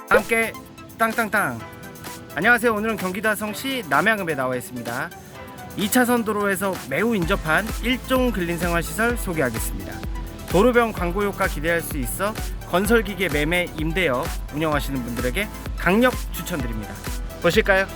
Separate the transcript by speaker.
Speaker 1: 함께 땅땅땅. 안녕하세요. 오늘은 경기도 하성시 남양읍에 나와 있습니다. 2차선 도로에서 매우 인접한 1종 근린생활시설 소개하겠습니다. 도로변 광고효과 기대할 수 있어 건설기계 매매 임대업 운영하시는 분들에게 강력 추천드립니다. 보실까요?